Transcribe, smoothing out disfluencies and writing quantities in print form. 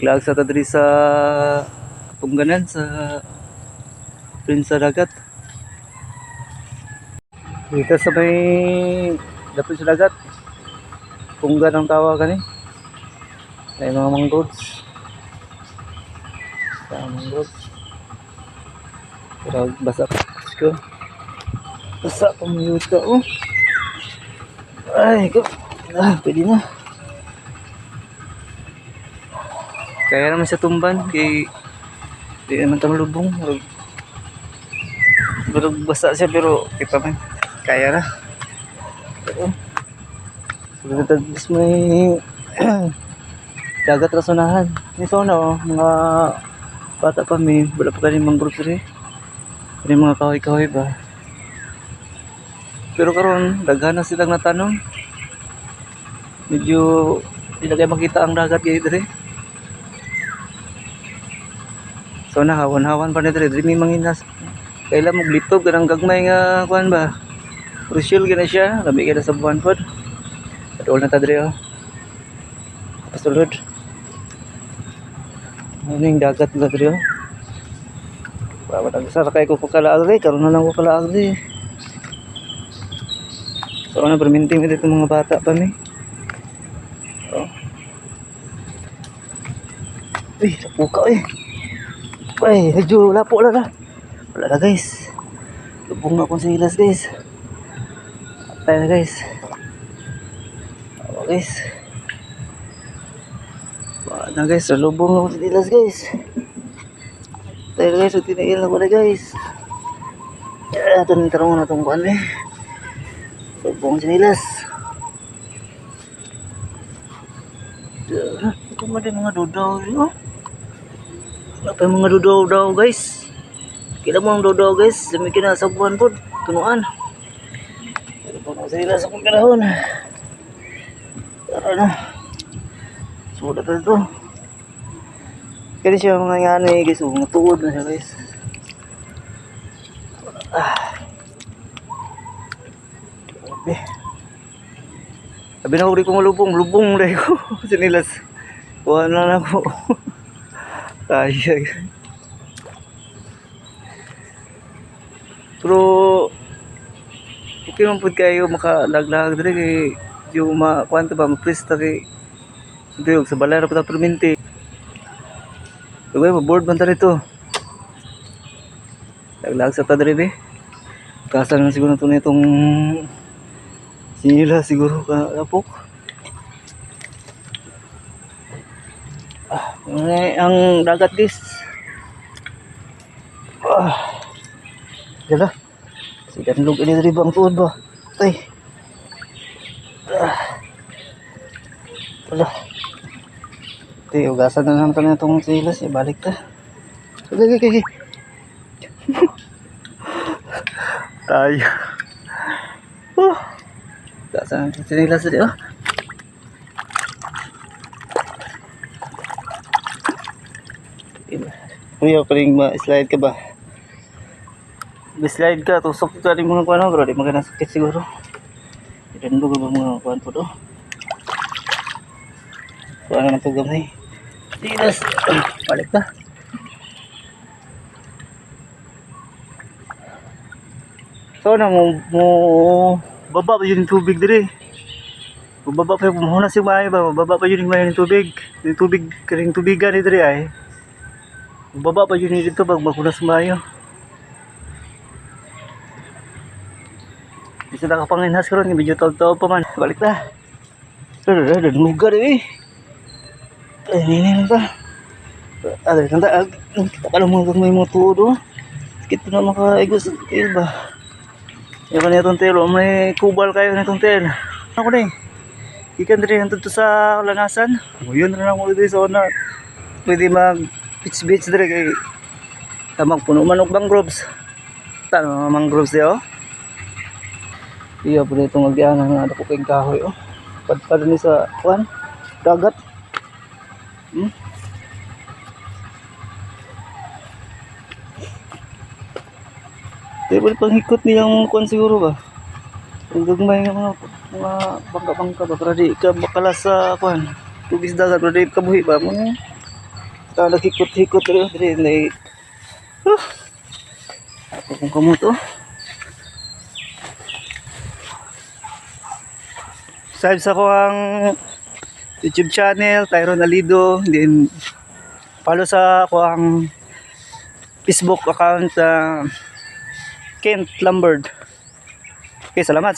Lag sa tadri sa Tungganan sa Prinsa Dagat. Dito sa may dapit sa dagat. Tunggan ang tawagan eh. May mga mangroves. Sa mangroves. Pero basa ko. Basa pamiyuta oh. Ay ko. Pwede na. Kaya naman siya tumban kay di naman tama lubong. Pero basa siya pero kita man kaya na. So tapos may dagat rasunahan. Ni sona oh, mga bata pa may wala pa kaning mangrove rin. May mga kahoy-kahoy ba. Pero karon daghan na silang natanong. Medyo hindi na kayo makita ang dagat kayo dire. So nahawan-hawan pa na dire, may manginas. Kailan mo glitog kanang gagmay nga kuan ba? Crucial gina siya, labi ka na sa buwan pod. Padol na ta dire oh. Pasulod. Ano yung dagat na dire oh. Bawat ang sakay ko kalaag dire, karon na lang ko kalaag dire. So ano perminti mo dito mga bata pa mi. Oh. Napuka eh. Ay, medyo lapo na. Wala na guys. Lubong na akong silas guys. Patay na guys. Awa guys. Wala na guys. Lubong na akong silas guys. Patay na guys. Tinail na pala guys. Ito nang tarong na itong kuhan eh. Lubong sinilas. Ito mo din mga dudaw oh. Wala pa yung mga dudaw daw guys. Kailan mo ang dudaw guys. Lamikin na sa buwan po. Tunuan. Pero pa sa ila sa kong kanahon. Tara na. Sulat na ito. Kaya siya mga yanay guys. Mga tuod na siya guys. Sabi na uri ko malubong. Lubong dahil ko. Sinilas. Kuha na ako. Kaya pero okay man po kayo makalaglag dito kay yung makuwanta ba maprista kay ito sa balay na perminti maboard man ta rito laglag sa tadri be kasal na siguro ito na itong sinila siguro kapok ang dagat guys. Dala. Sigan lug ini dari bang tuod ba. Tay. Wala. Tay ugasan na lang tanan tong silas balik ta. Okay. Tayo. Ugasan ng silas di oh. Kuya, paling ma-slide ka ba? Slide ka, tusok ka rin mga kuwan bro, di magandang sakit siguro. Ilan ba mga kuwan po do? Kuwan naman ito gamay. Tinas, balik ka. So na mo baba pa yun yung tubig dire. Baba pa yung mahuna si Maya ba? Baba pa yun yung tubig. Yung tubig, karing tubigan ni dire ay. Baba pa yun dito pag makunas mayo. Bisa nakapanginhas karon medyo taw-taw pa man. Balik na. Ada lugar eh. Ini ta. Ada kanta kita kalau mau may moto do. Kita na makaigos ba. Ya kan itong telo may kubal kayo nitong tel. Ako ni. Ikan diri hantud sa langasan. Yun na lang mo dito sa una. Pwede mag beach dire kay tamang puno manok mangroves. Tano mangroves di oh. Iya pud itong agyanan nga dako kay kahoy oh. Padpad ni sa kuan dagat. Pwede panghikot niyang kuan siguro ba. Ang gagmay nga mga bangka-bangka ba para di ka bakalas sa kuan. Tubig dagat para di ka buhi ba mo. nagikot-hikot rin. Dili na kung kamo to. Subscribe sa ko ang YouTube channel, Tyrone Alido. Then follow sa ko ang Facebook account, Kent Lombard. Okay, salamat.